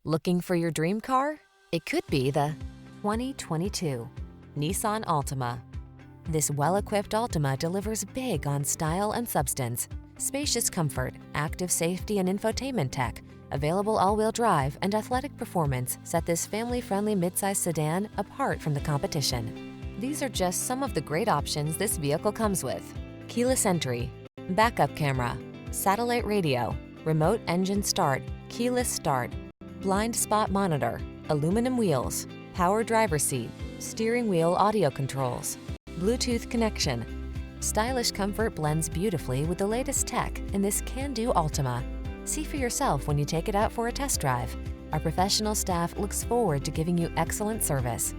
Looking for your dream car? It could be the 2022 Nissan Altima. This well-equipped Altima delivers big on style and substance. Spacious comfort, active safety and infotainment tech, available all-wheel drive and athletic performance set this family-friendly midsize sedan apart from the competition. These are just some of the great options this vehicle comes with: keyless entry, backup camera, satellite radio, remote engine start, keyless start, blind spot monitor, aluminum wheels, power driver seat, steering wheel audio controls, Bluetooth connection. Stylish comfort blends beautifully with the latest tech in this can-do Altima. See for yourself when you take it out for a test drive. Our professional staff looks forward to giving you excellent service.